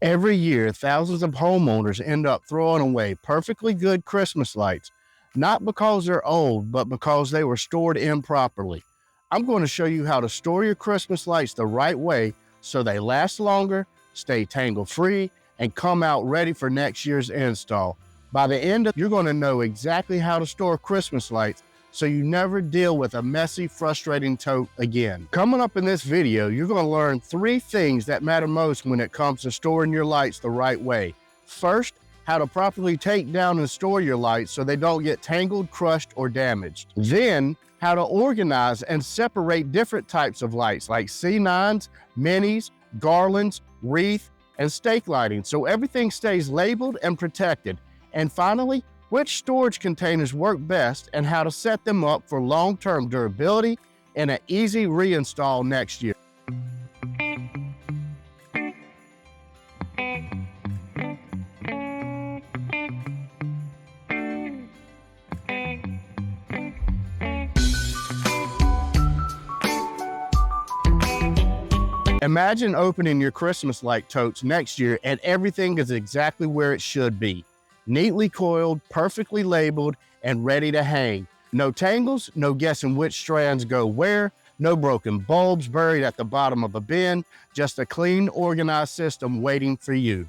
Every year, thousands of homeowners end up throwing away perfectly good Christmas lights, not because they're old, but because they were stored improperly. I'm going to show you how to store your Christmas lights the right way so they last longer, stay tangle-free, and come out ready for next year's install. By the end of you're going to know exactly how to store Christmas lights so you never deal with a messy, frustrating tote again. Coming up in this video, you're going to learn 3 things that matter most when it comes to storing your lights the right way. First, how to properly take down and store your lights so they don't get tangled, crushed, or damaged. Then, how to organize and separate different types of lights like C9s, minis, garlands, wreath, and stake lighting so everything stays labeled and protected. And finally, which storage containers work best and how to set them up for long-term durability and an easy reinstall next year. Imagine opening your Christmas light totes next year and everything is exactly where it should be. Neatly coiled, perfectly labeled, and ready to hang. No tangles, no guessing which strands go where, no broken bulbs buried at the bottom of a bin, just a clean, organized system waiting for you.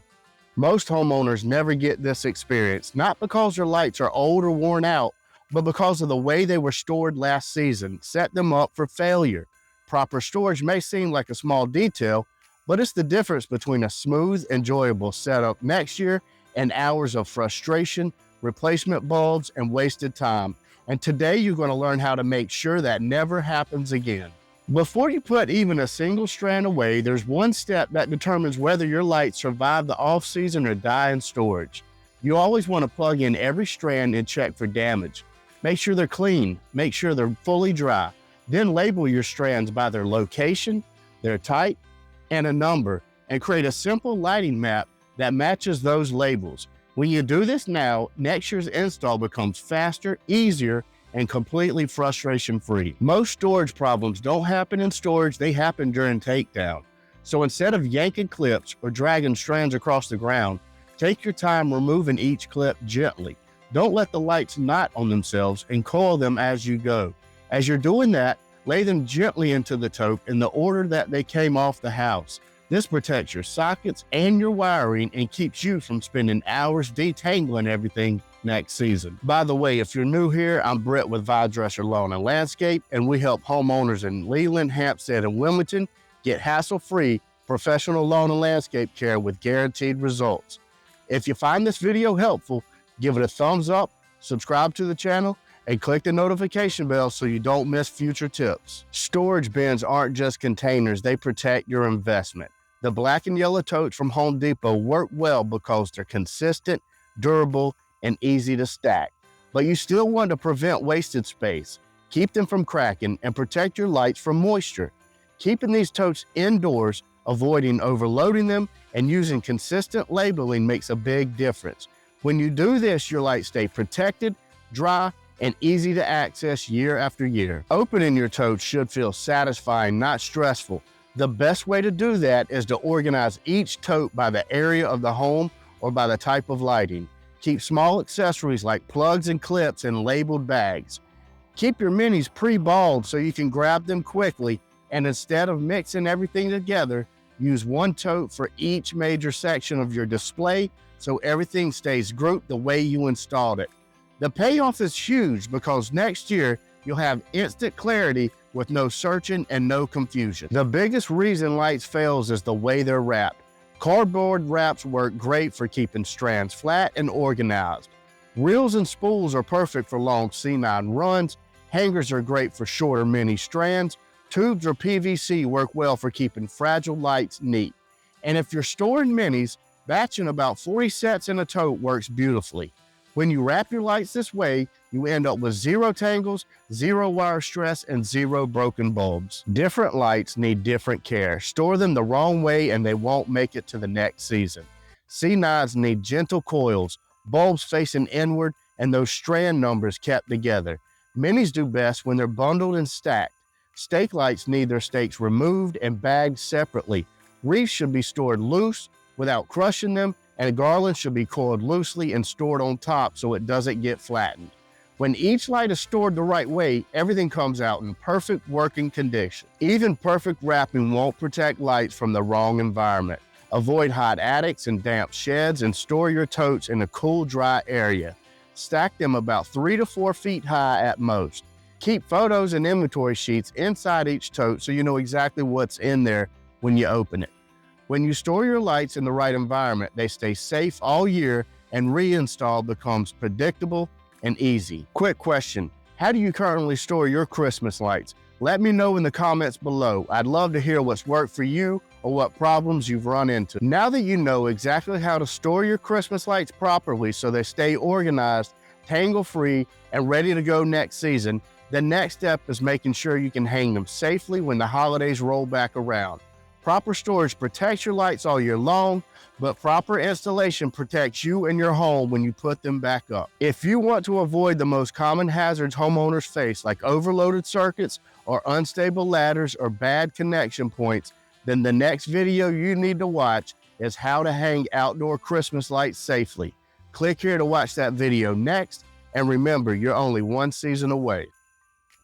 Most homeowners never get this experience, not because their lights are old or worn out, but because of the way they were stored last season, set them up for failure. Proper storage may seem like a small detail, but it's the difference between a smooth, enjoyable setup next year and hours of frustration, replacement bulbs, and wasted time. And today you're going to learn how to make sure that never happens again. Before you put even a single strand away, there's one step that determines whether your lights survive the off-season or die in storage. You always want to plug in every strand and check for damage. Make sure they're clean, make sure they're fully dry. Then label your strands by their location, their type, and a number, and create a simple lighting map that matches those labels. When you do this now, next year's install becomes faster, easier, and completely frustration-free. Most storage problems don't happen in storage, they happen during takedown. So instead of yanking clips or dragging strands across the ground, take your time removing each clip gently. Don't let the lights knot on themselves and coil them as you go. As you're doing that, lay them gently into the tote in the order that they came off the house. This protects your sockets and your wiring and keeps you from spending hours detangling everything next season. By the way, if you're new here, I'm Brett with Vinedresser Lawn Landscape, and we help homeowners in Leland, Hampstead, and Wilmington get hassle-free professional lawn and landscape care with guaranteed results. If you find this video helpful, give it a thumbs up, subscribe to the channel, and click the notification bell so you don't miss future tips. Storage bins aren't just containers, they protect your investment. The black and yellow totes from Home Depot work well because they're consistent, durable, and easy to stack. But you still want to prevent wasted space. Keep them from cracking and protect your lights from moisture. Keeping these totes indoors, avoiding overloading them, and using consistent labeling makes a big difference. When you do this, your lights stay protected, dry, and easy to access year after year. Opening your totes should feel satisfying, not stressful. The best way to do that is to organize each tote by the area of the home or by the type of lighting. Keep small accessories like plugs and clips in labeled bags. Keep your minis pre-balled so you can grab them quickly, and instead of mixing everything together, use one tote for each major section of your display so everything stays grouped the way you installed it. The payoff is huge because next year you'll have instant clarity with no searching and no confusion. The biggest reason lights fails is the way they're wrapped. Cardboard wraps work great for keeping strands flat and organized. Reels and spools are perfect for long C9 runs. Hangers are great for shorter mini strands. Tubes or PVC work well for keeping fragile lights neat. And if you're storing minis, batching about 40 sets in a tote works beautifully. When you wrap your lights this way, you end up with 0 tangles, 0 wire stress, and 0 broken bulbs. Different lights need different care. Store them the wrong way and they won't make it to the next season. C9s need gentle coils, bulbs facing inward, and those strand numbers kept together. Minis do best when they're bundled and stacked. Stake lights need their stakes removed and bagged separately. Wreaths should be stored loose, without crushing them, and garland should be coiled loosely and stored on top so it doesn't get flattened. When each light is stored the right way, everything comes out in perfect working condition. Even perfect wrapping won't protect lights from the wrong environment. Avoid hot attics and damp sheds and store your totes in a cool, dry area. Stack them about 3 to 4 feet high at most. Keep photos and inventory sheets inside each tote so you know exactly what's in there when you open it. When you store your lights in the right environment, they stay safe all year and reinstall becomes predictable and easy. Quick question, how do you currently store your Christmas lights? Let me know in the comments below. I'd love to hear what's worked for you or what problems you've run into. Now that you know exactly how to store your Christmas lights properly so they stay organized, tangle-free, and ready to go next season, the next step is making sure you can hang them safely when the holidays roll back around. Proper storage protects your lights all year long, but proper installation protects you and your home when you put them back up. If you want to avoid the most common hazards homeowners face, like overloaded circuits or unstable ladders or bad connection points, then the next video you need to watch is how to hang outdoor Christmas lights safely. Click here to watch that video next, and remember, you're only one season away.